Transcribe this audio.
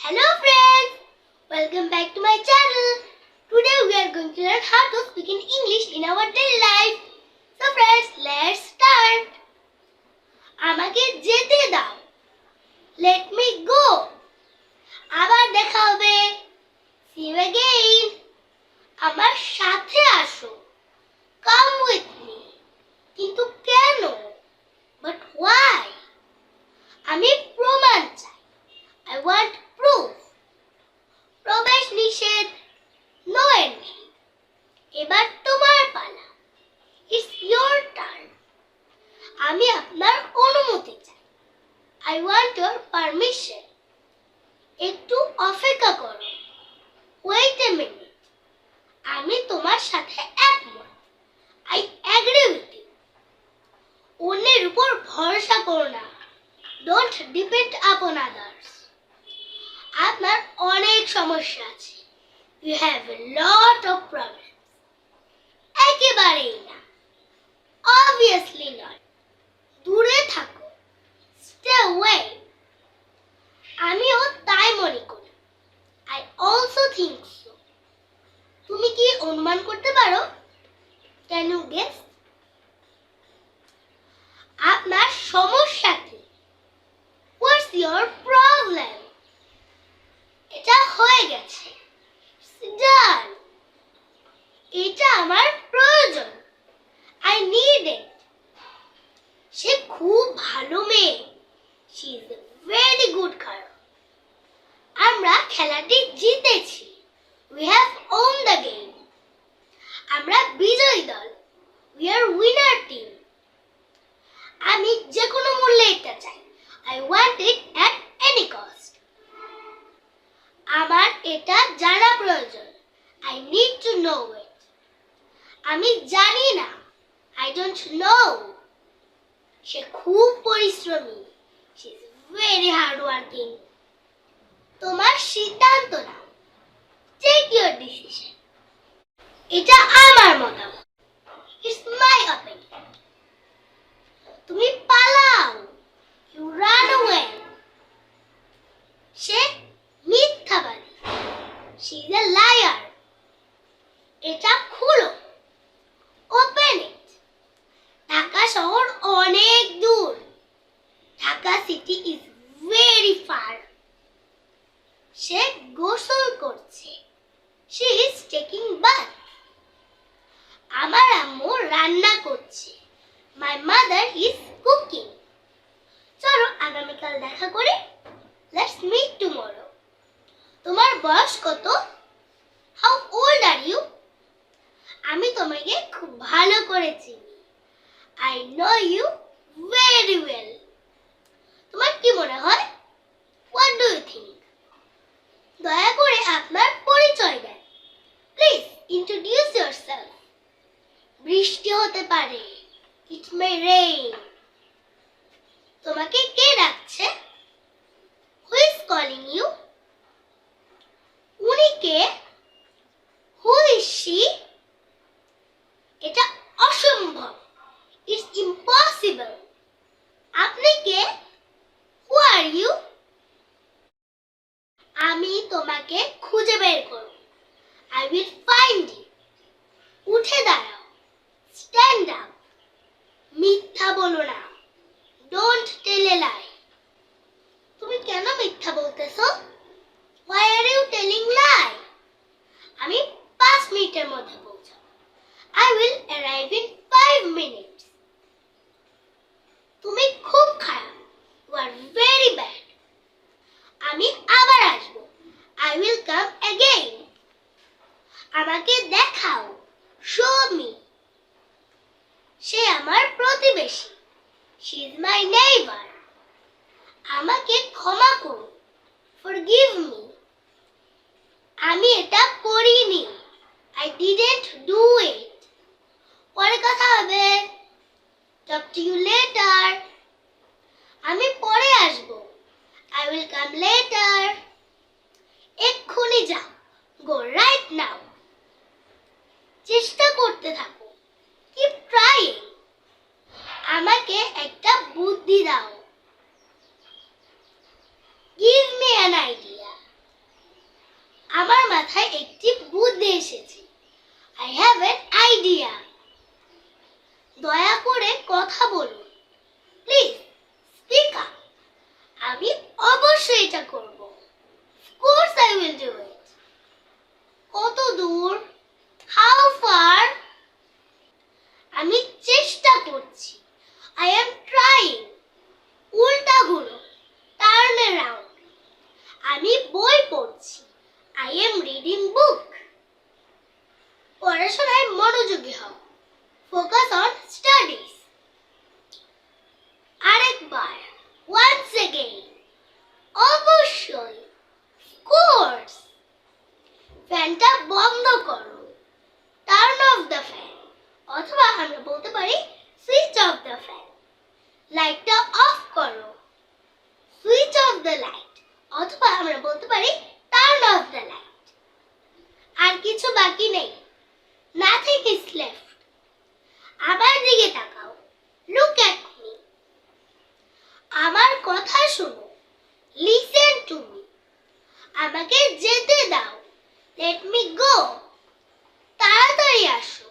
Hello friends, welcome back to my channel. Today we are going to learn how to speak in English in our daily life. So friends, let's start. আমাকে যেতে দাও. Let me go. আবার দেখা হবে. See you again. আমার সাথে আসো. Come with me. কিন্তু কেন? But why? আমি প্রমাণ চাই. I want proof. প্রবেশ নিষেধ. No entry. এবার তোমার পালা. It's your turn. আমি আপনার অনুমতি চাই. I want your permission. একটু অপেক্ষা করো. Wait a minute. আমি তোমার সাথে একমত. I agree with you. অন্যের উপর ভরসা করো না. Don't depend upon others. আপনার অনেক সমস্যা আছে. You have a lot of problems. একেবারেই না. Obviously not. দূরে থাকো. Stay away. আমিও তাই মনে করি. I also think so. তুমি কি অনুমান করতে পারো? Can you guess? আপনার সমস্যা কি? What's your problem? এটা হয়ে গেছে. It's done. এটা আমার প্রয়োজন. I need it. সে খুব ভালো মেয়ে. She is a very good girl. আমরা খেলাটি জিতেছি. We have won the game. আমরা বিজয়ী দল. We are winner team. আমি যে কোনো মূল্যে এটা চাই. I want it at any cost. আমার এটা জানা প্রয়োজন. I need to know it. আমি জানি না. I don't know. সে খুব পরিশ্রমী. She is very hardworking. তোমার সিদ্ধান্ত নাও. Take your decision. এটা আমার মতামত. It's my opinion. তুমি পালাও. You run away. সে মিথ্যাবাদী. She is a liar. এটা খুলো. Open it. ঢাকা শহর অনেক দূর. Dhaka city is very far. সে গোসল করছে. She is taking bath. আমার আম্মু রান্না করছে. My mother is cooking. চলো আগামীকাল দেখা করি. Let's meet tomorrow. তোমার বয়স কত? How old are you? আমি তোমাকে খুব ভালো করে চিনি. I know you very well. তোমার কি মনে হয়? What do you think? দয়া করে আপনার পরিচয় দেন. Please introduce yourself. বৃষ্টি হতে পারে. It may rain. তোমাকে কে ডাকছে? Who is calling you? উনি কে? Who is she? এটা অসম্ভব. It's impossible. আপনি কে? Who are you? আমি তোমাকে খুঁজে বের করব. I will find you. উঠে দাঁড়াও. Stand up. মিথ্যা বলো না. Don't tell a lie. তুমি কেন মিথ্যা বলতেছো? Why are you telling lie? আমি 5 মিনিটের মধ্যে পৌঁছাবো. I will arrive in 5 minutes. তুমি খুব খারাপ. You are very bad. আমি আবার আসবো. I will come again. আমাকে দেখাও. Show me. সে আমার প্রতিবেশী. She is my neighbor. আমাকে ক্ষমা করুন. Forgive me. আমি এটা করিনি. I didn't do it. পরে কথা হবে. Talk to you later. আমি পরে আসবো. I will come later. এক্ষুনি যাও. Go right now. চেষ্টা করতে থাকো. Keep trying. আমাকে একটা বুদ্ধি দাও. Give me an idea. একটি বুদ্ধি এসেছে। I have an idea. দয়া করে কথা বলুন। Please speak up. আমি অবশ্যই এটা করব। Of course I will do it. কত দূর? How far? আমি চেষ্টা করছি। I am trying. উল্টা ঘুরো। Turn around. আমি বই পড়ছি। I am reading book. পড়াশোনায় মনোযোগী হও। Focus on studies. আরেকবার। Once again. অবশ্যই। Of course. ফ্যানটা বন্ধ করো। Turn off the fan. অথবা আমরা বলতে পারি switch off the fan. লাইটটা অফ করো। Switch off the light. অথবা আমরা বলতে পারি turn off the light. আর কিছু বাকি নেই। Nothing is left. আমার দিকে তাকাও। Look at me. আমার কথা শোনো। Listen to me. আমাকে যেতে দাও। Let me go. তাড়াতাড়ি আসো।